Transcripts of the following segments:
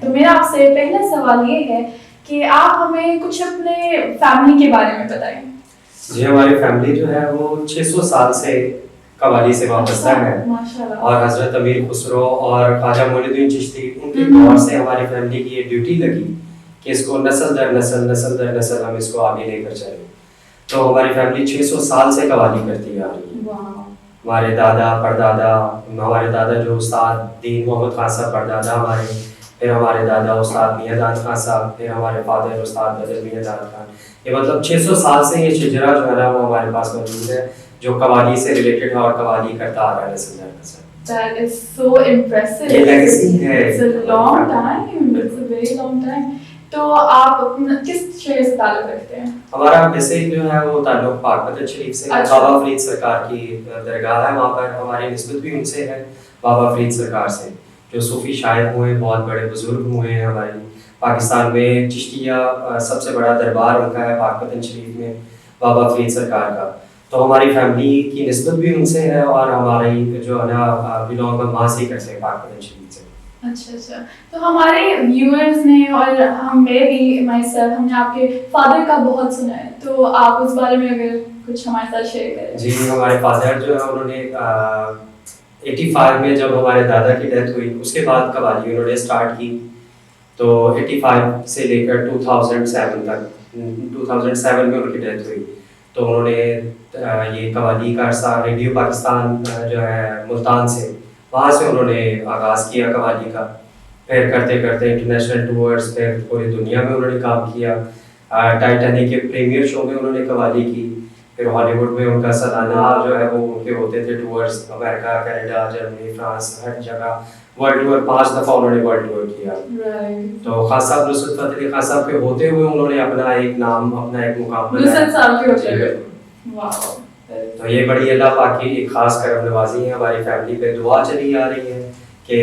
तो मेरा आपसे पहला सवाल ये है कि आप हमें कुछ अपने फैमिली के बारे में बताएं। जी, हमारी फैमिली जो है वो 600 साल से कव्वाली से वाबस्ता है। माशाल्लाह। और हजरत अमीर खुसरो और ख्वाजा मोइनुद्दीन चिश्ती उनके दौर से हमारी फैमिली की ये ड्यूटी लगी कि इसको नस्ल दर नस्ल हम इसको आगे लेकर चलें। तो हमारी फैमिली 600 साल से कव्वाली करती आ रही है। हमारे दादा परदादा, हमारे दादा जो उस्ताद दीन मोहम्मद खान साहब परदादा हमारे, फिर हमारे दादा उस्ताद मियाँदाद खान साहब, फिर हमारे फादर उस्ताद बदर मियाँदाद खान। ये मतलब 600 साल से ये शिजरा जो है ना वो हमारे पास मौजूद है, जो कव्वाली से रिलेटेड है और कव्वाली करता आ रहा है नस्ल दर नस्ल। That is so impressive. ये legacy है। It's a long time. It's a very long time. तो आप अपना किस शहर से ताल्लुक रखते हैं? हमारा वैसे जो है वो ताल्लुक पाकपतन शरीफ से है। अच्छा। बाबा फरीद सरकार की दरगाह है, वहाँ पर हमारी निस्बत भी उनसे है, बाबा फरीद सरकार से, जो सूफी शायर हुए, बहुत बड़े बुजुर्ग हुए हैं हमारे पाकिस्तान में। चिश्तिया सबसे बड़ा दरबार उनका है पाकपतन शरीफ में, बाबा फरीद सरकार का। तो हमारी फैमिली की निस्बत भी उनसे है और हमारी जो है ना बिलोंग हम वहाँ से ही करते हैं पाकपतन शरीफ से। अच्छा। तो हमारे व्यूअर्स ने और मैं भी हमने आपके फादर का बहुत सुना है, तो आप उस बारे में अगर कुछ हमारे साथ शेयर करें। जी, हमारे फादर जो है उन्होंने 85 में जब हमारे दादा की डेथ हुई उसके बाद कव्वाली उन्होंने स्टार्ट की। तो 85 से लेकर 2007 तक, 2007 में उनकी डेथ हुई। तो उन्होंने ये कव्वाली का अरसा रेडियो पाकिस्तान जो है मुल्तान से, वहाँ से उन्होंने आगाज़ किया कव्वाली का। फिर करते करते इंटरनेशनल टूर्स, फिर पूरी दुनिया में उन्होंने काम किया। टाइटैनिक के प्रीमियर शो में उन्होंने कव्वाली की। फिर हॉलीवुड में उनका सालाना जो है वो उनके होते थे tours, America, Canada, Germany, France, हर जगह वर्ल्ड टूर 5 दफ़ा उन्होंने वर्ल्ड टूर किया। तो खान साहब नुसरत फ़तेह अली खान साहब के होते हुए उन्होंने अपना एक नाम, अपना एक मुकाम बनाया। नुसरत साहब के होते हुए। वाओ। तो ये बड़ी अल्लाह पाक की एक खास करम नवाजी है। हमारी फैमिली पे दुआ चली आ रही है कि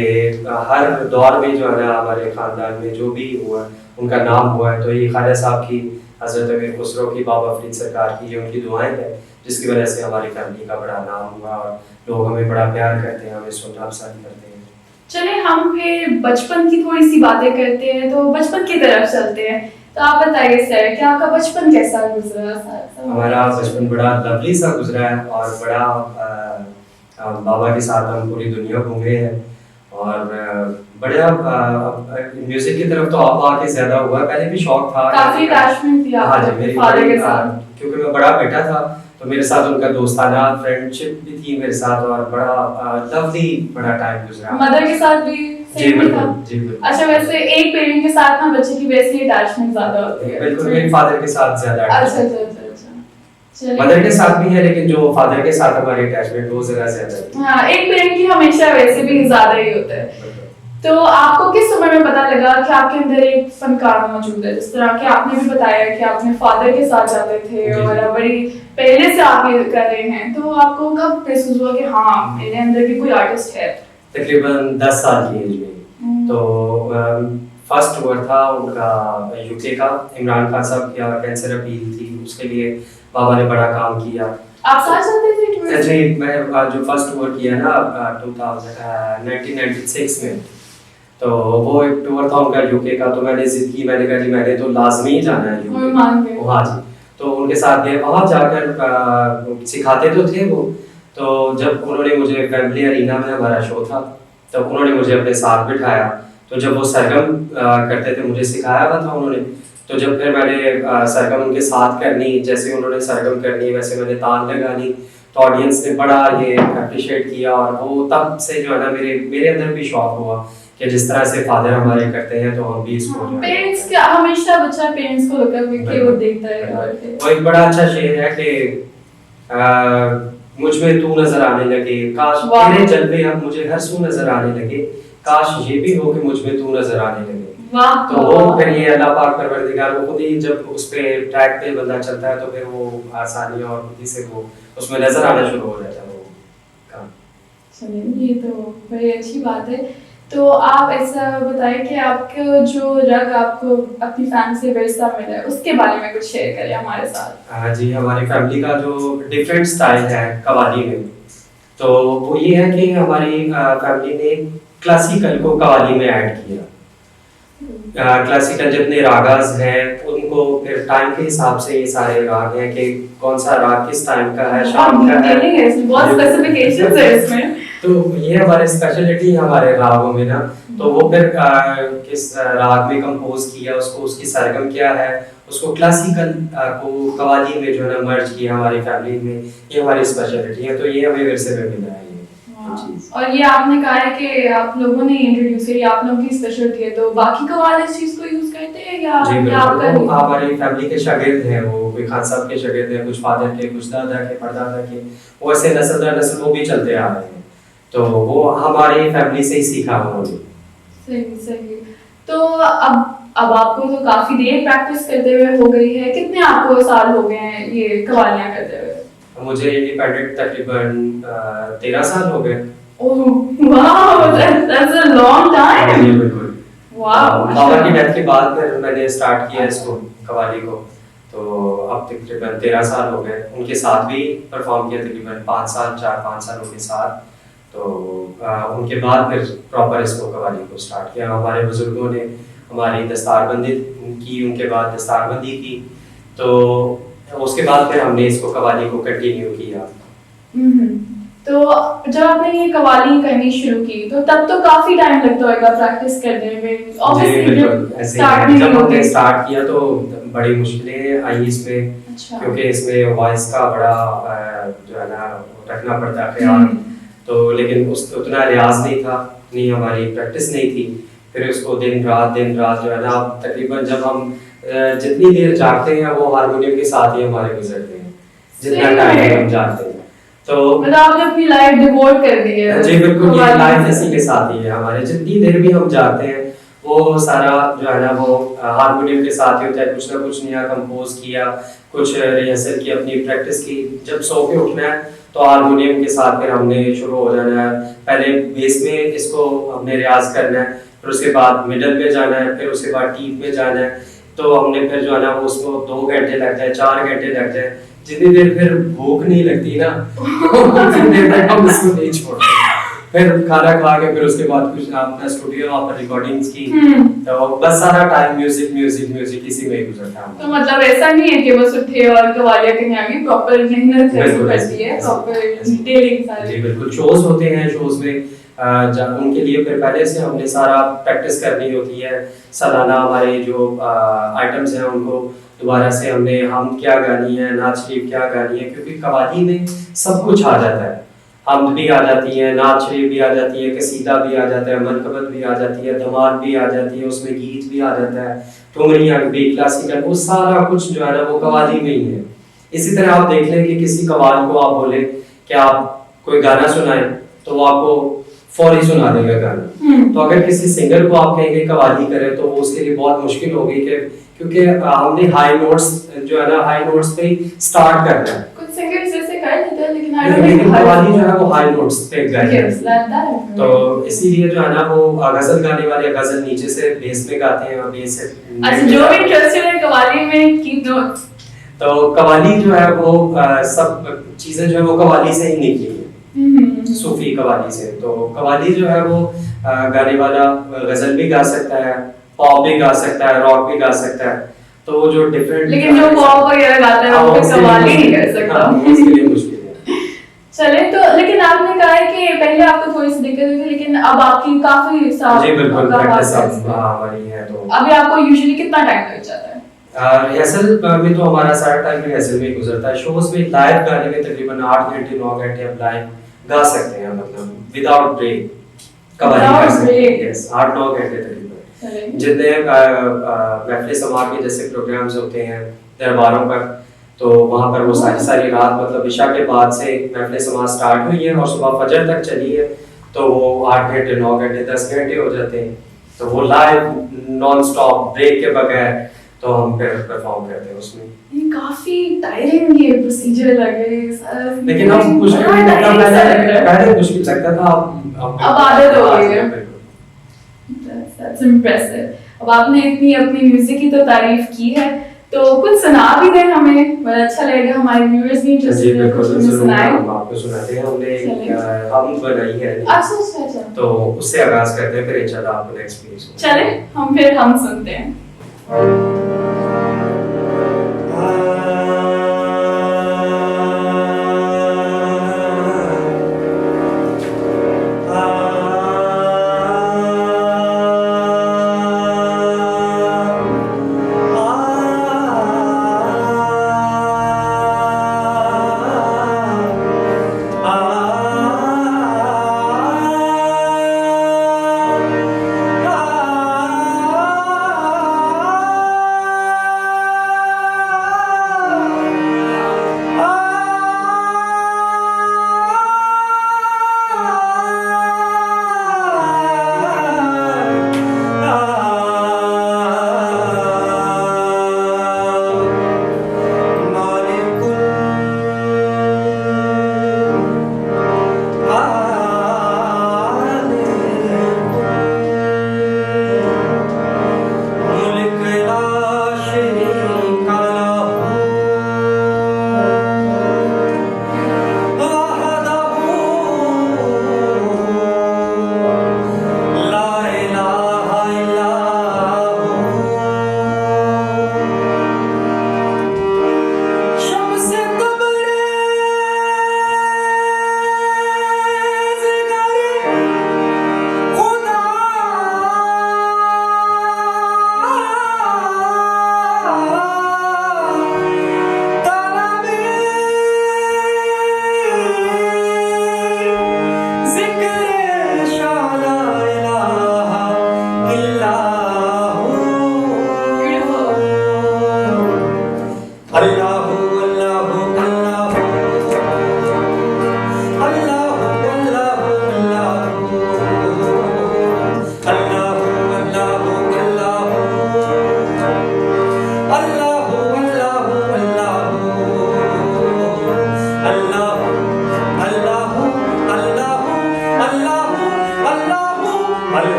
हर दौर में जो है ना हमारे ख़ानदान में जो भी हुआ उनका नाम हुआ है। तो ये ख्वाजा साहब की, हज़रत अमीर खुसरो की, बाबा फरीद सरकार की, ये उनकी दुआएं हैं जिसकी वजह से हमारी फैमिली का बड़ा नाम हुआ और लोग हमें बड़ा प्यार करते हैं, हमें सुनना पसंद करते हैं। चलिए हम फिर बचपन की थोड़ी सी बातें करते हैं, तो बचपन की तरफ चलते हैं। तो आप बताइए सर, कि आपका बचपन कैसा गुजरा? हमारा बचपन बड़ा लवली सा गुजरा है और बड़ा बाबा के साथ हम पूरी दुनिया घूमे हैं और बड़ा म्यूजिक की तरफ तो आप आके ज्यादा हुआ है। पहले भी शौक था, काफी अटैचमेंट थी हाँ जी, मेरे फादर के साथ, क्योंकि मैं बड़ा बेटा था तो मेरे साथ उनका दोस्ताना फ्रेंडशिप भी थी मेरे साथ और बड़ा लवली बड़ा टाइम गुजरा। मदर के साथ भी जी बिल्कुल, जी बिल्कुल। अच्छा, वैसे एक पेरेंट के साथ ना बच्चे की वैसी अटैचमेंट ज्यादा होती है। बिल्कुल, मेरे फादर के साथ ज्यादा। अच्छा। मदर के साथ भी है लेकिन जो फादर के साथ हमारी अटैचमेंट वो जरा ज्यादा है। हाँ, एक पेरेंट की हमेशा वैसे भी ज्यादा ही होता है। तो आपको किस उम्र में पता लगा कि आपके अंदर एक फनकार मौजूद है? जिस तरह कि आपने भी बताया कि आप अपने फादर के साथ जाते थे और बड़ी पहले से आप ये कर रहे हैं, तो आपको कब महसूस हुआ कि हाँ मेरे अंदर भी कोई आर्टिस्ट है? तकरीबन 10 साल की एज में। तो फर्स्ट टूर था उनका यूके का, इमरान खान साहब की कैंसर अपील थी, उसके लिए बाबा ने बड़ा काम किया। आप साथ चलते थे टूर? जी, मैं जो फर्स्ट टूर किया ना 1996 में, तो वो एक टूर था उनका यूके का। तो मैंने जिद की, मैंने कहा जी मैंने तो लाजमी जाना है यूके। हाँ जी, तो उनके साथ गए। वहाँ जाकर सिखाते तो थे वो, तो जब उन्होंने मुझे वेम्बली अरीना में हमारा शो था तो उन्होंने मुझे अपने साथ बिठाया। तो जब वो सरगम करते थे, मुझे सिखाया हुआ था उन्होंने, तो जब फिर मैंने सरगम उनके साथ करनी, जैसे उन्होंने सरगम करनी वैसे मैंने तान लगानी, तो ऑडियंस ने बड़ा ये अप्रिशिएट किया। और वो तब से जो है ना मेरे अंदर भी शौक हुआ कि जिस तरह से फादर हमारे करते हैं तो हम भी इसको पेरेंट्स का हमेशा बच्चा पेरेंट्स को होता है कि वो देखता है। वो एक बड़ा अच्छा शेर है कि मुझ में तू नजर आने लगे, काश तेरे जलवे अब मुझे हर सू नजर आने लगे, काश ये भी हो कि मुझ में तू नजर आने लगे। तो वो फिर ये अल्लाह पाक परवरदिगार वो खुद ही जब उस पे ट्रैक पे बंदा चलता है तो फिर वो आसानी और खुद ही से वो उसमें नजर आना शुरू हो जाता है वो काम। चलिए, ये तो बड़ी अच्छी बात है। तो आप ऐसा बताएं कि आपको जो रग आपको अपनी फैमिली से विरसा मिला है उसके बारे में कुछ शेयर करें हमारे साथ। हाँ जी, हमारी फैमिली का जो डिफरेंट स्टाइल है कव्वाली में, तो वो ये है कि हमारी फैमिली ने क्लासिकल को कव्वाली में ऐड किया। क्लासिकल जितने रागास हैं उनको फिर टाइम के हिसाब से ये सारे राग हैं कि कौन सा राग किस टाइम का है, शाम का है, बहुत स्पेसिफिकेशंस है इसमें। तो ये हमारे स्पेशलिटी है हमारे रागों में ना। तो वो फिर किस राग में कंपोज किया उसको, उसकी सरगम क्या है, उसको क्लासिकल को कव्वाली में जो है ना मर्ज किया हमारी फैमिली में, ये हमारी स्पेशलिटी है। तो ये हमें विरसे में मिला है ये चीज़। और ये आपने कहा है कि आप लोगों ने इंट्रोड्यूस किया, आप लोगों की स्पेशलिटी है, तो बाकी कव्वाली इस चीज को यूज करते हैं या जी आपका बिल्कुल, वो हमारी फैमिली के शागिर्द हैं, वो कोई खान साहब के शागिर्द हैं, कुछ फादर के, कुछ दादा के, परदादा के, वो ऐसे नस्ल दर नस्ल वो भी चलते आ रहे हैं। तो वो हमारी फैमिली से ही सीखा उन्होंने। सही सही। तो अब आपको तो काफी देर प्रैक्टिस करते हुए हो गई है, कितने आपको साल हो गए हैं ये कव्वालियां करते हुए? मुझे इंडिपेंडेंट तकरीबन 13 साल हो गए। Oh wow, that's a long time. जी बिल्कुल। वाओ, बाबा की डेथ के बाद फिर मैंने स्टार्ट किया इसको, कव्वाली को। तो अब तकरीबन 13 साल हो गए। उनके साथ भी परफॉर्म किया तकरीबन 5 साल, 4-5 साल उनके साथ। तो उनके बाद फिर प्रॉपर इसको कव्वाली को स्टार्ट किया। हमारे बुजुर्गों ने हमारी दस्तारबंदी की, उनके बाद दस्तारबंदी की, तो उसके बाद फिर हमने इसको कव्वाली को कंटिन्यू किया। तो जब आपने ये कव्वाली करनी शुरू की तो तब तो काफी टाइम लगता होगा प्रैक्टिस करने में, ऑब्वियसली जब हमने स्टार्ट किया तो बड़ी मुश्किलें आई इसमें। अच्छा। क्योंकि इसमें वॉइस का बड़ा जो है ना रखना पड़ता ख्याल। तो लेकिन उतना रियाज नहीं था, इतनी हमारी प्रैक्टिस नहीं थी। फिर उसको दिन रात जो है ना, तकरीबन जब हम जितनी देर जागते हैं वो हारमोनियम के साथ ही हमारे गुजरते हैं, जितना टाइम हम जागते हैं। तो मतलब आपने अपनी लाइफ डिवोट कर दी है। जी बिल्कुल, ये लाइफ इसी के साथ ही है हमारे। जितनी देर भी हम जागते हैं वो सारा जो है ना वो हारमोनियम के साथ ही होता है। कुछ ना कुछ नया कंपोज किया, कुछ रिहर्सल की, अपनी प्रैक्टिस की। जब सो के उठना है तो हारमोनियम के साथ फिर हमने शुरू हो जाना है। पहले बेस में इसको हमने रियाज करना है, फिर उसके बाद मिडल पे जाना है, फिर उसके बाद टीप पे जाना है। तो हमने फिर जो है ना वो उसको 2 घंटे लग जाए, 4 घंटे लग जाए। जितनी देर फिर भूख नहीं लगती ना उतनी देर तक हम इसको नहीं छोड़ते। फिर खाना खा के फिर उसके बाद कुछ अपना स्टूडियो पर रिकॉर्डिंग्स की। तो बस सारा टाइम म्यूजिक इसी में ही गुजरता है। तो मतलब ऐसा नहीं है कि बस उठे और कव्वालियां करने आ गई, प्रॉपर मेहनत करती है, प्रॉपर डिटेलिंग सारी। जी बिल्कुल, शोज होते हैं, शोज में उनके लिए फिर पहले से हमने सारा प्रैक्टिस करनी होती है। सालाना हमारे जो आइटम्स हैं उनको दोबारा से हमने हम क्या गानी है, नाच शरीफ क्या गानी है, क्योंकि कव्वाली में सब कुछ आ जाता है। हमद भी आ जाती है, नाच शरीफ भी आ जाती है, कसीदा भी आ जाता है, मनकबत भी आ जाती है, धमाल भी आ जाती है, उसमें गीत भी आ जाता है, ठुमरियाँ भी, क्लासिकल, वो सारा कुछ जो है ना वो कव्वाली में ही है। इसी तरह आप देख लें कि किसी कव्वाल को आप बोले कि आप कोई गाना सुनाएं तो वो आपको फौरी सुना देगा गाना। तो अगर किसी सिंगर को आप कहेंगे कव्वाली करे तो वो उसके लिए बहुत मुश्किल होगी, कि क्योंकि हमने हाई नोट्स जो है ना हाई नोट्स पे ही स्टार्ट करना है। कुछ सिंगर्स ऐसे कर लेते हैं लेकिन आई डोंट थिंक कव्वाली जो है वो हाई नोट्स पे गाएंगे। तो इसीलिए जो है ना वो गजल गाने वाले गजल नीचे से बेस में गाते हैं और बेस से। अच्छा, जो भी इंटरेस्टेड है कव्वाली में कीप नोट्स। तो कव्वाली जो है वो सब चीजें जो है वो कव्वाली से ही निकली है, सूफी कव्वाली से। तो कव्वाली जो है वो गाने वाला गजल भी गा सकता है, पॉप भी गा सकता है, रॉक भी गा सकता है। तो वो जो डिफरेंट, लेकिन जो पॉप वगैरह गाता है वो कव्वाली नहीं कर सकता, उसके लिए मुश्किल है। चले तो, लेकिन आपने कहा है कि पहले आपको थोड़ी सी दिक्कत हुई थी लेकिन अब आपकी काफी साफ। जी बिल्कुल, प्रैक्टिस अब हमारी है। तो अभी आपको यूजुअली कितना टाइम लग जाता है? रिहर्सल में तो हमारा सारा टाइम रिहर्सल में ही गुजरता है। शोज में लाइव गाने में तकरीबन 8 घंटे 9 घंटे हम लाइव गा सकते हैं, मतलब विदाउट ब्रेक कव्वाली कर सकते हैं। यस, 8-9 घंटे तकरीबन। जितने महफिल समाअत के जैसे प्रोग्राम्स होते हैं दरबारों पर, तो वहाँ पर वो सारी रात, मतलब इशा के बाद से महफिल समाअत स्टार्ट हुई है और सुबह फजर तक चली है। तो वो 8 घंटे 9 घंटे 10 घंटे हो जाते हैं। तो वो लाइव नॉन स्टॉप ब्रेक के बगैर तो हम फिर परफॉर्म करते हैं उसमें। ये काफी टायरिंग ये प्रोसीजर लगे, लेकिन अब मुश्किल नहीं लगता, पहले मुश्किल लगता था, अब आदत हो गई है। That's impressive। अब आपने इतनी अपनी म्यूजिक की तो तारीफ की है, तो कुछ सुना भी दें हमें, बड़ा अच्छा लगेगा, हमारे व्यूअर्स भी इंटरेस्टेड हैं कुछ हमें सुनाएं। हम आपको सुनाते हैं। हमने एक हम बनाई है, अच्छा तो उससे आगाज करते हैं, फिर इंशाल्लाह आपको नेक्स्ट पेज चले हम सुनते हैं।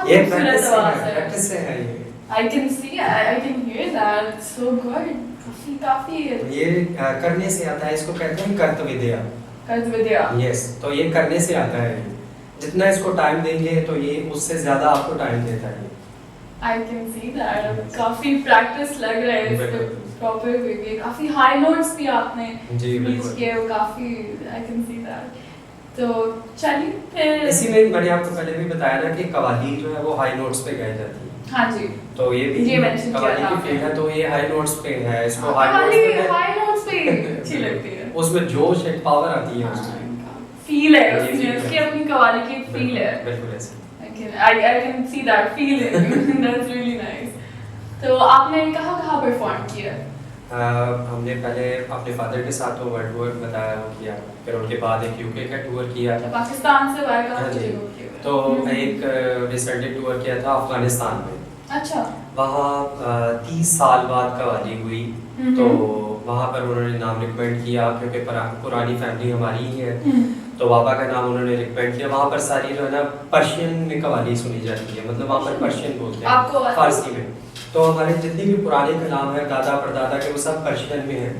ये प्रैक्टिस से है ये। I can see, I can hear that. It's so good. काफी ये करने से आता है, इसको कहते हैं कर्तविद्या। कर्तविद्या। यस, तो ये करने से आता है। जितना इसको टाइम देंगे तो ये उससे ज्यादा आपको टाइम देता है। I can see that. काफी प्रैक्टिस लग रहा है इसको प्रॉपर वे में। काफी हाई नोट्स भी आपने यूज किए हो, काफी I can see that. तो चलिए फिर इसी में मैंने आपको पहले भी बताया ना कि कवाली जो है वो हाई नोट्स पे गाई जाती है। हाँ जी, तो ये भी कवाली की फील्ड है, तो ये हाई नोट्स पे है। इसको हाई नोट्स पे अच्छी लगती है। उसमें जोश एक पावर आती है उसमें, फील है उसमें, उसकी अपनी कवाली की फील है। बिल्कुल ऐसे। I can see that feeling. That's really nice. तो आपने कहाँ परफॉर्म किया? हमने पहले अपने फादर के साथ तो वर्ल्ड टूर बताया वो किया, फिर उनके बाद एक यूके का टूर किया था। पाकिस्तान से बाहर कहाँ जी, तो एक रिसेंटली टूर किया था अफगानिस्तान में। अच्छा। वहाँ 30 साल बाद कवाली हुई, तो वहाँ पर उन्होंने नाम रिकमेंड किया, क्योंकि पुरानी फैमिली हमारी ही है, तो पापा का नाम उन्होंने रिकमेंड किया। वहाँ पर सारी जो है ना पर्शियन में कवाली सुनी जाती है, मतलब वहाँ पर पर्शियन बोलते हैं फारसी में। तो हमारे जितने भी पुराने कलाम है दादा परदादा के, वो सब पर्शियन में हैं।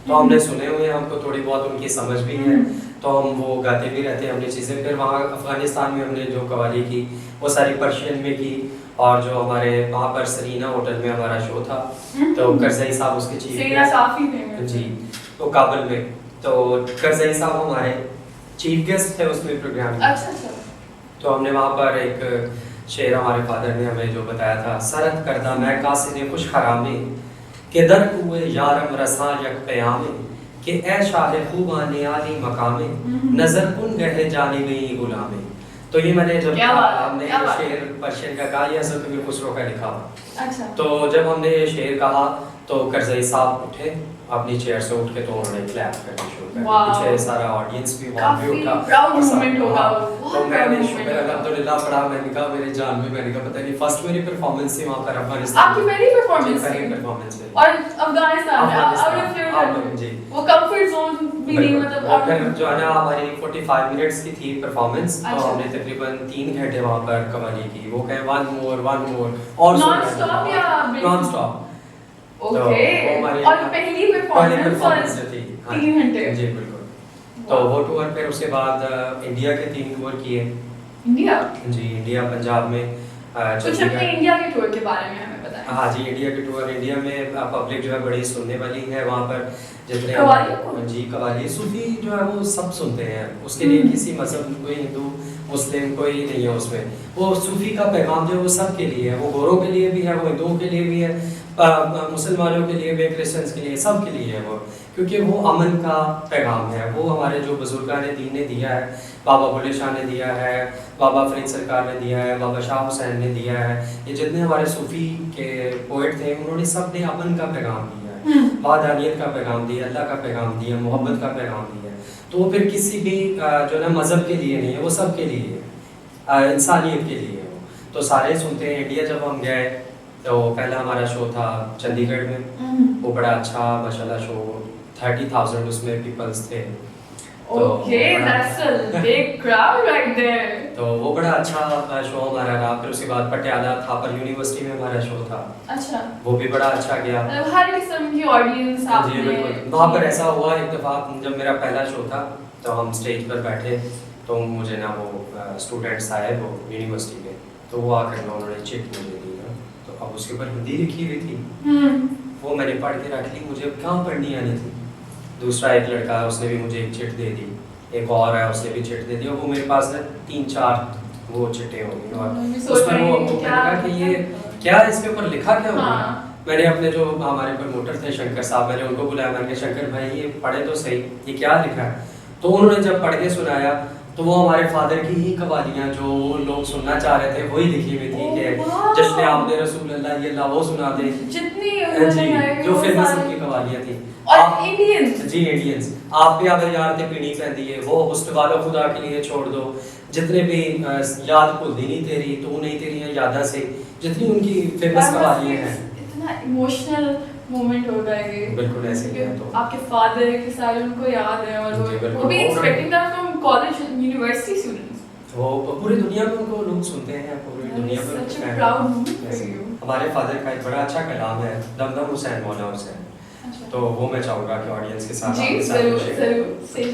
तो हमने सुने हुए हैं, हमको थोड़ी बहुत उनकी समझ भी है, तो हम वो गाते भी रहते हैं हमने चीज़ें। फिर वहाँ अफ़गानिस्तान में हमने जो कवाली की वो सारी पर्शियन में की। और जो हमारे वहाँ पर सरीना होटल में हमारा शो था, तो करज़ई साहब उसके चीफ जी, तो काबुल में, तो करज़ई साहब हमारे चीफ गेस्ट थे उसमें प्रोग्राम में। अच्छा। तो हमने वहाँ पर एक शेर हमारे फादर ने हमें जो बताया था, सरत करदा मैं कासिद खुश खरामे के दर कुए यारम रसा यक क़यामे के ए शाह खूबाने आली मकामे नजर कुन गहे जाने गई गुलामे। तो ये मैंने जब हमने ये शेर पर्शियन का कहा, ये असल में खुसरो का लिखा। अच्छा। तो जब हमने ये शेर कहा तो करज़ई साहब उठे अपनी चेयर से, उठ के तो उन्होंने क्लैप करना शुरू कर दिया। पीछे सारा ऑडियंस भी वहाँ पे उठा, प्राउड मोमेंट होगा तो मैंने शुक्र अल्हम्दुलिल्लाह पढ़ा। मैंने कहा मेरे जान में, मैंने कहा पता नहीं फर्स्ट मेरी परफॉर्मेंस थी वहाँ पर अफगानिस्तान। आपकी पहली परफॉर्मेंस पहली परफॉर्मेंस है और अफगानिस्तान जी, वो कंफर्ट जोन भी नहीं, मतलब फिर जो है ना हमारी 45 मिनट्स की थी परफॉर्मेंस। तो हमने तकरीबन 3 घंटे वहाँ पर कवाली की। वो कहे वन मोर और नॉन स्टॉप या नॉन स्टॉप। ओके। और पहली परफॉर्मेंस जो थी 3 घंटे जी बिल्कुल। तो वो टूर, फिर उसके बाद इंडिया के 3 टूर किए। इंडिया जी, इंडिया पंजाब में कुछ अपने इंडिया के टूर के बारे में हमें बताएं। हाँ जी, इंडिया के टूर, इंडिया में पब्लिक जो है बड़ी सुनने वाली है। वहाँ पर जितने जी कवाली सूफी जो है वो सब सुनते हैं। उसके लिए किसी मजहब, कोई हिंदू मुस्लिम कोई नहीं है उसमें। वो सूफी का पैगाम जो है वो सब के लिए है, वो गोरों के लिए भी है, वो हिंदुओं के लिए भी है, मुसलमानों के लिए भी, क्रिश्चियंस के लिए, सब के लिए है वो, क्योंकि वो अमन का पैगाम है। वो हमारे जो बुजुर्गान दीन ने दिया है, बाबा बुल्ले शाह ने दिया है, बाबा फरीद सरकार ने दिया है, बाबा शाह हुसैन ने दिया है, ये जितने हमारे सूफी के पोइट थे उन्होंने सब ने अमन का पैगाम दिया है, वादानियत का पैगाम दिया, अल्लाह का पैगाम दिया, मोहब्बत का पैगाम दिया। तो वो फिर किसी भी जो ना मज़हब के लिए नहीं है, वो सब के लिए है, इंसानियत के लिए है। तो सारे सुनते हैं। इंडिया जब हम गए तो पहला हमारा शो था चंडीगढ़ में, वो बड़ा अच्छा माशाल्लाह शो, 30,000 उसमें पीपल्स थे। Okay, that's a big crowd right there. तो वो बड़ा अच्छा शो हमारा रहा। फिर उसके बाद पटियाला थापर यूनिवर्सिटी में हमारा शो था। अच्छा, वो भी बड़ा अच्छा गया। हर किस्म की ऑडियंस आपने। जी बिल्कुल। वहाँ पर ऐसा हुआ एक दफ़ा, जब मेरा पहला शो था तो हम स्टेज पर बैठे, तो मुझे ना वो स्टूडेंट्स आए वो यूनिवर्सिटी के, तो वो आकर ना उन्होंने चिट मुझे दी ना, तो अब उसके ऊपर हिंदी लिखी हुई थी, वो मैंने पढ़ के रख ली, मुझे कहाँ पढ़नी आनी थी। दूसरा एक लड़का उसने भी मुझे एक चिट दे दी, एक और है उसने भी चिट दे दी, और वो मेरे पास ना 3-4 वो चिट्टे हो गई। और उस पर वो मैंने कहा कि ये क्या, इसके ऊपर लिखा क्या होगा। मैंने अपने जो हमारे प्रमोटर थे शंकर साहब, मैंने उनको बुलाया, मैंने कहा शंकर भाई ये पढ़े तो सही, ये क्या लिखा है। तो उन्होंने जब पढ़ के सुनाया तो वो हमारे फादर की ही कवालियाँ जो लोग सुनना चाह रहे थे वही लिखी हुई थी कि जश्न आमद रसूल अल्लाह, ये अल्लाह वो सुना दे, जितनी जो फेमस उनकी कवालियाँ थी। और इंडियंस जी, इंडियंस आप भी अगर यार ते पीनी पैंदी है, वो हुस्न वालो खुदा के लिए छोड़ दो, जितने भी याद भुलदी नहीं तेरी, तू नहीं तेरी यादा से, जितनी उनकी फेमस कवालियाँ हैं। इतना इमोशनल मोमेंट होगा ये, बिल्कुल ऐसे ही है। तो आपके फादर के सारे उनको याद है, और वो भी expecting that from college university students. वो पूरी दुनिया में उनको लोग सुनते हैं, पूरी दुनिया में such a proud moment for you. हमारे फादर का एक बड़ा अच्छा कलाम है, दमदम हुसैन मौला हुसैन, तो वो मैं चाहूँगा कि ऑडियंस के साथ जी जरूर जरूर स्टेज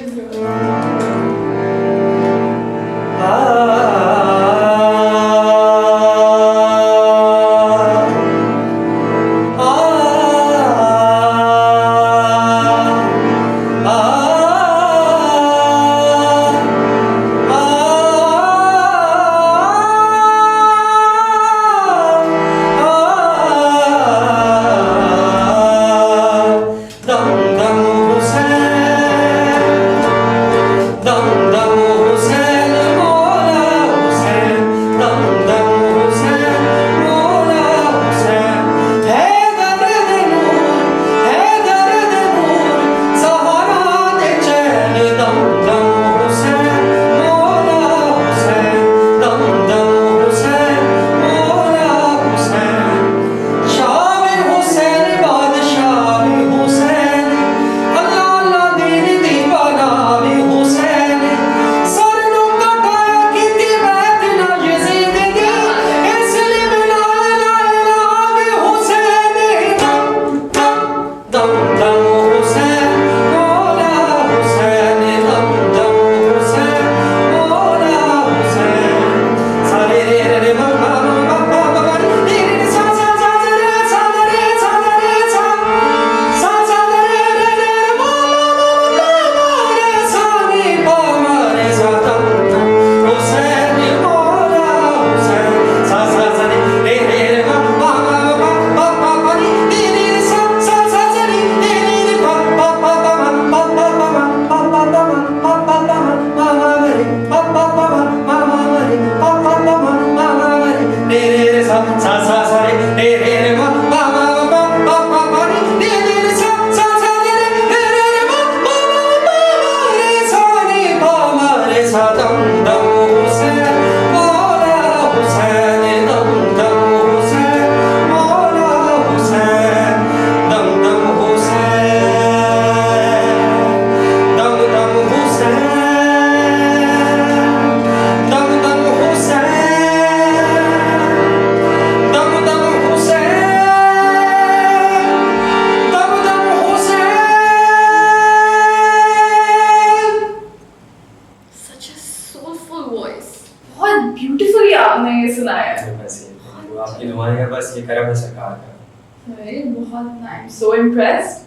दुआएं हैं, बस ये करम है सरकार का। अरे बहुत नाइस, सो इम्प्रेस्ड।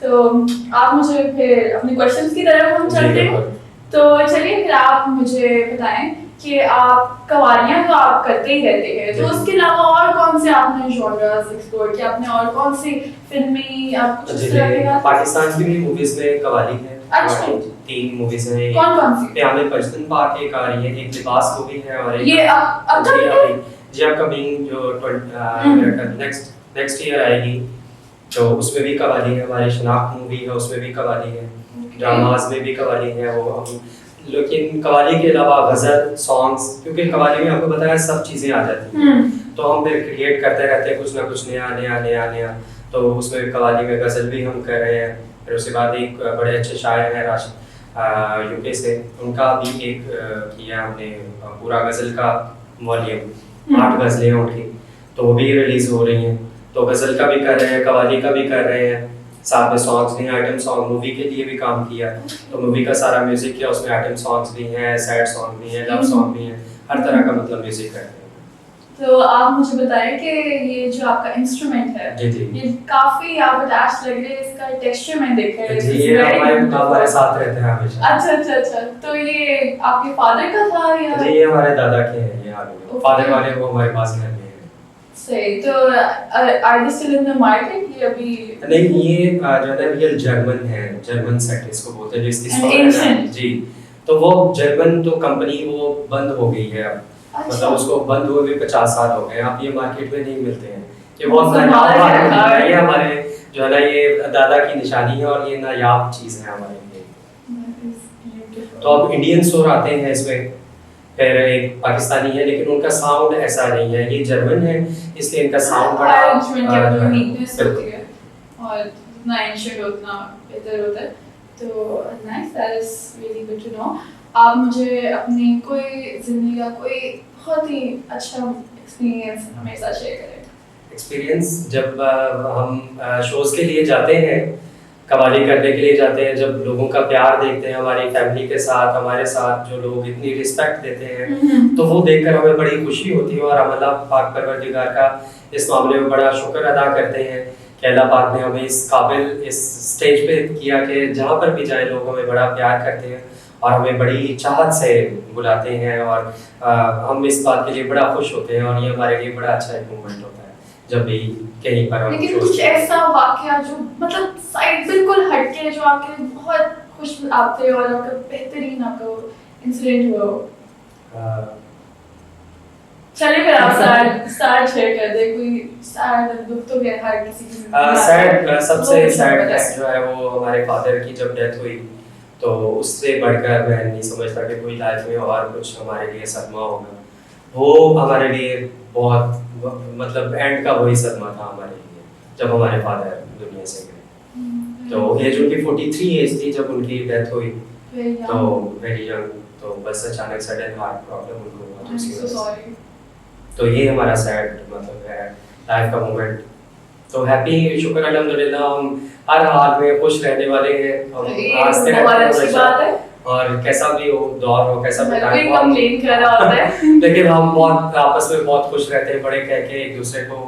तो आप मुझे फिर अपने क्वेश्चंस की तरफ हम जी, चलते हैं। बिल्कुल। तो चलिए फिर आप मुझे बताएं कि आप कवालियां तो आप करते ही रहते हैं, तो जी। उसके अलावा और कौन से आपने जॉनर्स एक्सप्लोर किया, आपने और कौन सी फिल्मी आप कुछ जी इस तरह के जी, गाते हैं? पाकिस्तान की भी मूवीज में कवाली है। अच्छा। हमारी 3 मूवीज हैं। कौन-कौन सी? प्यामे पश्तून पाक एक आ रही है, एक लिबास मूवी है और एक ये अब जी तक अभी जी अपकमिंग जो मेरा ख्याल नेक्स्ट ईयर आएगी, तो उसमें भी कवाली है। हमारी शनाख्त मूवी है, उसमें भी कवाली है। ड्रामास में भी कवाली है वो हम, लेकिन कवाली के अलावा गज़ल सॉन्ग्स, क्योंकि कवाली में आपको बताया सब चीज़ें आ जाती हैं, तो हम फिर क्रिएट करते रहते हैं कुछ ना कुछ नया। तो उसमें कवाली में गज़ल भी हम कर रहे हैं। फिर उसके बाद एक बड़े अच्छे शायर हैं राशिद यूके से, उनका भी एक किया हमने पूरा गज़ल का वॉल्यूम, 8 गज़लें हैं उनकी, तो वो भी रिलीज़ हो रही हैं। तो गज़ल का भी कर रहे हैं, कवाली का भी कर रहे हैं, साथ में सॉन्ग्स भी, आइटम सॉन्ग मूवी के लिए भी काम किया, तो मूवी का सारा म्यूजिक किया, उसमें आइटम सॉन्ग्स भी हैं, सैड सॉन्ग भी हैं, लव सॉन्ग भी हैं, हर तरह का मतलब म्यूजिक करते हैं। तो आप मुझे बताएं कि ये जो आपका इंस्ट्रूमेंट है, जी जी ये काफी आप अटैच लग रहे हैं, इसका टेक्सचर मैंने देखा है। जी, ये हमारे साथ रहते हैं हमेशा। अच्छा, तो ये आपके फादर का था या? जी, ये हमारे दादा के हैं, ये आगे फादर वाले वो हमारे पास घर में हैं। सही। तो are they still in the market, ये अभी? नहीं, ये जो है रियल जर्मन है, जर्मन सेट इसको बोलते हैं, जो इसकी And स्टोरी है ancient। जी। तो वो जर्मन तो कंपनी वो बंद हो गई है अब, अच्छा। मतलब उसको बंद हुए भी 50 साल हो गए, अब ये मार्केट में नहीं मिलते हैं। ये बहुत संभाल के रखा है। ये हमारे जो है ना, ये दादा की निशानी है और ये नायाब चीज़ है हमारे लिए। तो अब इंडियन स्टोर आते हैं इसमें, फिर एक पाकिस्तानी है, लेकिन उनका साउंड ऐसा नहीं है, ये जर्मन है, इसलिए इनका साउंड बड़ा यूनिकनेस होती है और जितना एंशिएंट उतना बेहतर होता है। तो nice, that is really good to know. आप मुझे अपनी कोई जिंदगी का कोई बहुत ही अच्छा एक्सपीरियंस हमें साथ शेयर करें। एक्सपीरियंस जब हम शोज़ के लिए जाते हैं, कवाली करने के लिए जाते हैं, जब लोगों का प्यार देखते हैं हमारी फैमिली के साथ, हमारे साथ जो लोग इतनी रिस्पेक्ट देते हैं, तो वो देखकर हमें बड़ी खुशी होती है और हम अल्लाह पाक परवरदिगार का इस मामले में बड़ा शुक्र अदा करते हैं कि अल्लाह पाक ने हमें इस काबिल इस स्टेज पे किया कि जहाँ पर भी जाए लोग हमें बड़ा प्यार करते हैं और हमें बड़ी चाहत से बुलाते हैं, और हम इस बात के लिए बड़ा खुश होते हैं और ये हमारे लिए बड़ा अच्छा एक मोमेंट होता है जब भी कहीं पर हम। लेकिन कुछ ऐसा वाकया जो मतलब साइड बिल्कुल हटके, जो आपके लिए बहुत खुश आते और आपका बेहतरीन आपका इंसिडेंट हुआ हो? चलिए फिर आप सैड शेयर कर दे, कोई सैड दुख तो है हर किसी की सैड, सबसे सैड जो है वो हमारे फादर की जब डेथ हुई, तो उससे बढ़कर मैं नहीं समझता कि कोई लाइफ में और कुछ हमारे लिए सदमा होगा। वो हमारे लिए बहुत मतलब एंड का वही सदमा था हमारे लिए, जब हमारे फादर दुनिया से गए। तो एज उनकी 43 एज थी जब उनकी डेथ हुई, तो वेरी यंग, तो बस अचानक सडन हार्ट प्रॉब्लम उनको हुआ, so sorry। तो ये हमारा सैड मतलब है लाइफ का मोमेंट। तो हैप्पी, शुक्र अल्हम्दुलिल्लाह, हम हर हाल में खुश रहने वाले हैं, हम हंसते रहते हैं और कैसा भी हो दौर हो, कैसा भी टाइम हो, कंप्लेन कर रहा होता है लेकिन हम बहुत आपस में बहुत खुश रहते हैं, बड़े कह के एक दूसरे को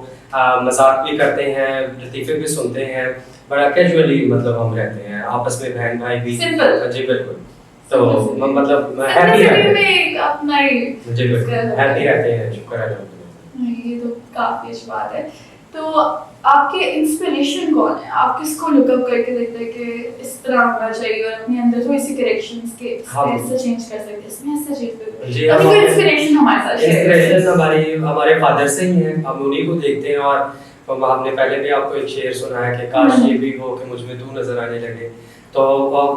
मजाक भी करते हैं, लतीफे भी सुनते हैं, बड़ा कैजुअली मतलब हम रहते हैं आपस में, बहन भाई भी। सिंपल। जी बिल्कुल। तो मतलब हैप्पी रहते हैं, अपना ही जी बिल्कुल हैप्पी रहते हैं, शुक्र अल्हम्दुलिल्लाह। ये तो काफी अच्छी बात है। तो आपके इंस्पिरेशन कौन है? आप किसको लुकअप करके देखते हैं कि इस तरह होना चाहिए और अपने अंदर थोड़ी सी करेक्शंस के ऐसे चेंज कर सकते हैं, इसमें ऐसे चेंज कर सकते हैं? जी, अभी कोई इंस्पिरेशन हमारे साथ शेयर करें। इंस्पिरेशन हमारे फादर से ही है, हम उन्हीं को देखते हैं और हमने पहले भी आपको एक शेर सुनाया कि काश ये भी हो कि मुझ में तू नजर आने लगे, तो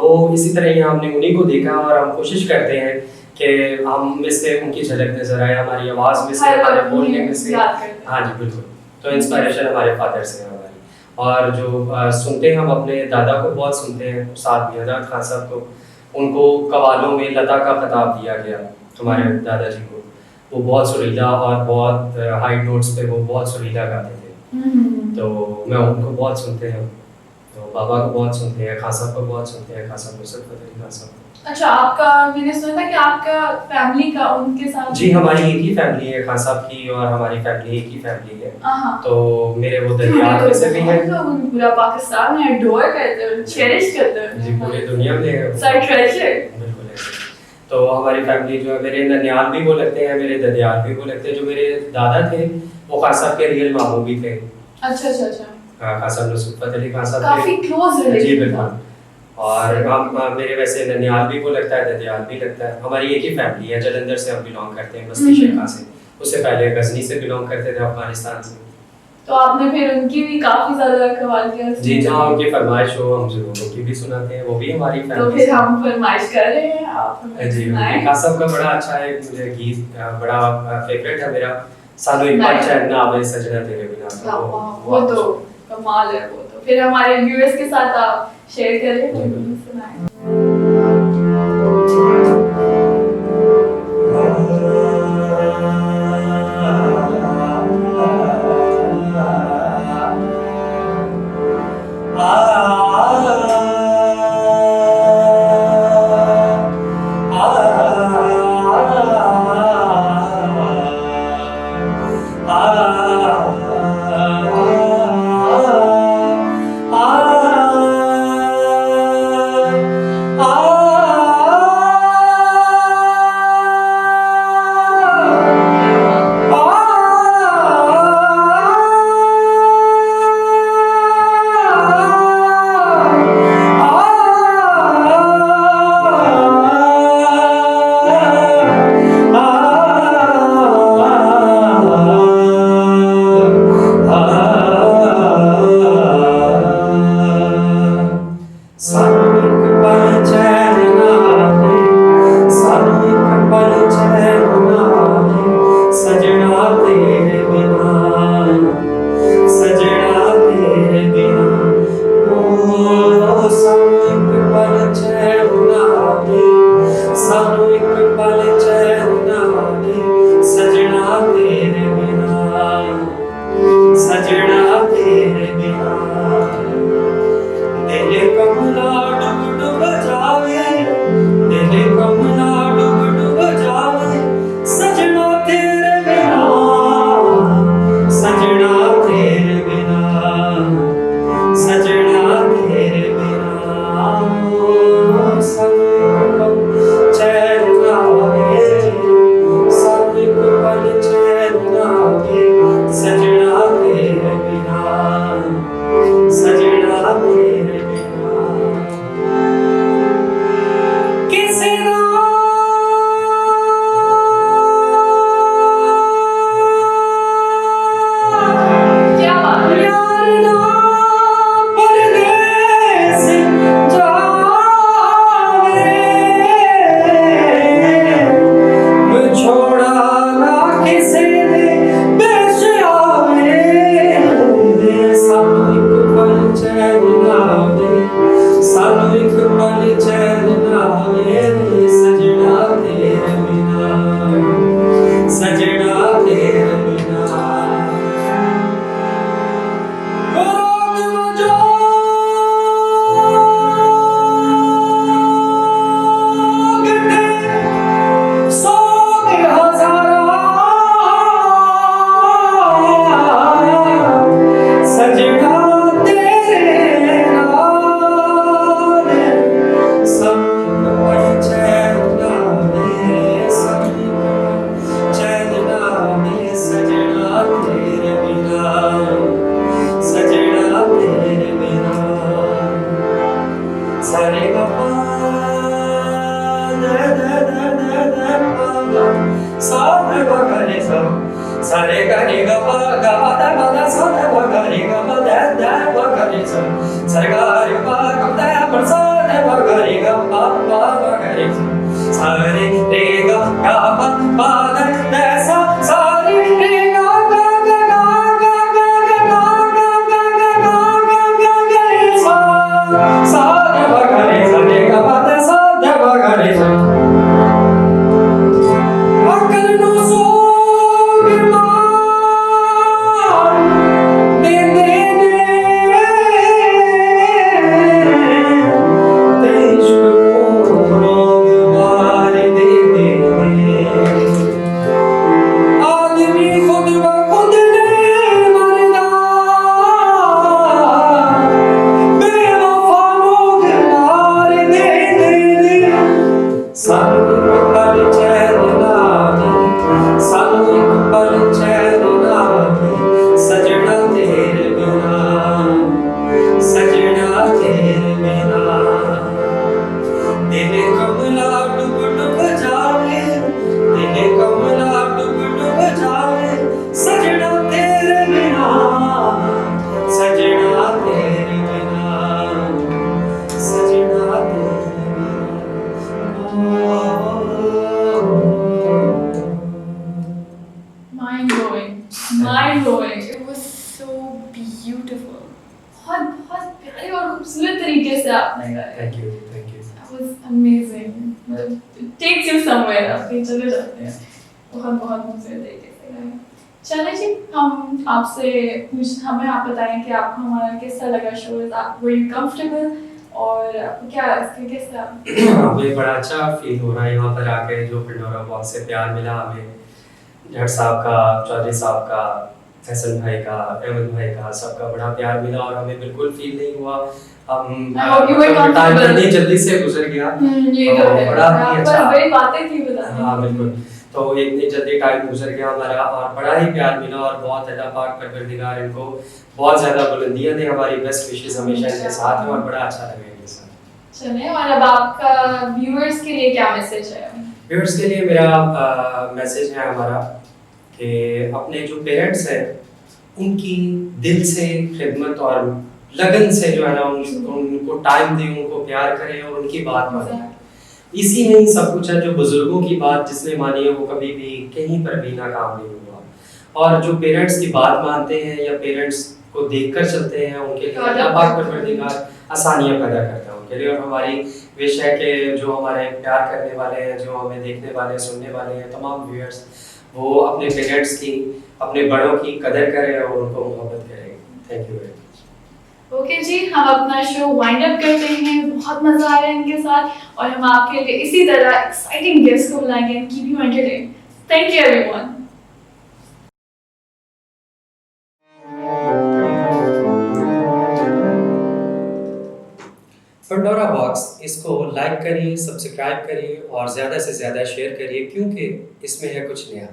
वो इसी तरह ही हमने उन्हीं को देखा और हम कोशिश करते हैं कि हम में से उनकी झलक नजर आए, हमारी आवाज़ में से, हमारे बोलने में से। हाँ जी बिल्कुल। तो इंस्पिरेशन हमारे फादर से है हमारी, और जो सुनते हैं हम अपने दादा को बहुत सुनते हैं, उस्ताद मियाँदाद खान साहब को, उनको कवालों में लता का खिताब दिया गया हमारे दादाजी को। वो बहुत सुरीला और बहुत हाई नोट्स पे वो बहुत सुरीला गाते थे, तो मैं उनको बहुत सुनते हैं। तो बाबा को बहुत सुनते हैं, खान साहब को बहुत सुनते हैं, खान साहब नुसरत फतेह अली खान साहब को। अच्छा, आपका मैंने सुना था कि आपका फैमिली का उनके साथ। जी, हमारी एक ही फैमिली है, खान साहब की और हमारी फैमिली एक ही फैमिली है। हाँ। तो मेरे वो दरियाल में से भी है। तो पूरा पाकिस्तान में एडोर करते हैं, चेरिश करते हैं जी, पूरी दुनिया में है। Sir treasure. बिल्कुल ऐसे। तो हमारी फैमिली जो है, मेरे ननियाल भी वो लगते हैं, मेरे ददियाल भी वो लगते हैं। जो मेरे दादा थे वो खान साहब के रियल मामू भी थे। अच्छा। खान साहब नुसरत फतेह अली खान साहब काफी क्लोज रिलेशन। जी बिल्कुल। और हम मेरे वैसे ननियाल भी वो लगता है, ददियाल भी लगता है। हमारी एक ही फैमिली है, जलंधर से हम बिलोंग करते हैं, बस्ती शेखा से। उससे पहले गजनी से बिलोंग करते थे, अफगानिस्तान से। तो आपने फिर उनकी भी काफी ज्यादा कवाल किया। जी, जहाँ उनकी फरमाइश हो हम जरूर उनकी भी सुनाते हैं, वो भी हमारी फैमिली। तो फिर हम फरमाइश कर रहे हैं, आप हमें जी, सुनाएं। खान साहब का बड़ा अच्छा है मुझे गीत, बड़ा फेवरेट है मेरा। सालों एक बार चैन ना आवे सजना तेरे बिना। वो तो कमाल है। वो तो फिर हमारे व्यूअर्स के साथ आप शेयर करें, सुनाएं। सानू एक पल चैन ना आवे, सानू एक पल चैन ना आवे, सजना तेरे बिना, सजना तेरे बिना। दिल कमला डुब डुब जावे, दिल कमला डुब डुब जावे, सजना तेरे बिना, सजना तेरे बिना, सजना तेरे बिना। Mind blowing. It was so beautiful. बहुत बहुत प्यारे और खूबसूरत तरीके से आपने गाया. Thank you, thank you. That was amazing. मतलब it takes you somewhere. आप कहीं चले जाते हैं. बहुत बहुत खूबसूरत तरीके से गाया. चलिए जी, हम आपसे हमें आप बताएं कि आपको हमारा कैसा लगा शो. Were you comfortable? और आपको क्या इसके कैसा? हमें बड़ा अच्छा फील हो रहा है यहाँ पर आके. जो पंडोरा बॉक्स से प्यार मिला हमें, जट साहब का, चौधरी साहब का, हसन भाई का, अहमद भाई का, सबका बड़ा प्यार मिला और हमें बिल्कुल फील नहीं हुआ. हम टाइम इतनी जल्दी से गुजर गया. ये तो है. बड़ा ही अच्छा. बड़ी बातें थी बताने. हाँ बिल्कुल. तो इतनी जल्दी टाइम गुजर गया हमारा और बड़ा ही प्यार मिला और बहुत अल्लाह पाक परवरदिगार इनको बहुत ज़्यादा बुलंदियाँ दे. हमारी बेस्ट विशेस हमेशा इनके साथ हैं और बड़ा अच्छा लगे इनके साथ. चलिए, और अब आपका व्यूअर्स के लिए क्या मैसेज है? व्यूअर्स के लिए मेरा मैसेज है हमारा कि अपने जो पेरेंट्स हैं उनकी दिल से खिदमत और लगन से जो है ना उनको टाइम दें, उनको प्यार करें और उनकी बात मानें. इसी में ही सब कुछ है. जो बुजुर्गों की बात जिसने मानी है वो कभी भी कहीं पर भी नाकाम नहीं हुआ. और जो पेरेंट्स की बात मानते हैं या पेरेंट्स को देखकर चलते हैं उनके लिए अल्लाह पाक परवरदिगार आसानियाँ पैदा करता है उनके लिए. और हमारी विश है कि जो हमारे प्यार करने वाले हैं, जो हमें देखने वाले, सुनने वाले हैं, तमाम व्यूअर्स वो अपने पेरेंट्स की, अपने बड़ों की कदर करें और उनको मोहब्बत करें. Thank you very much. Okay जी, हम अपना शो वाइंड अप करते हैं. बहुत मजा आया इनके साथ और हम आपके लिए इसी तरह एक्साइटिंग गेस्ट को बुलाएंगे and keep you entertain. Thank you everyone. Pandora box इसको लाइक करिए, सब्सक्राइब करिए और ज़्यादा से ज़्यादा शेयर करिए क्योंकि इसमें है कुछ नया.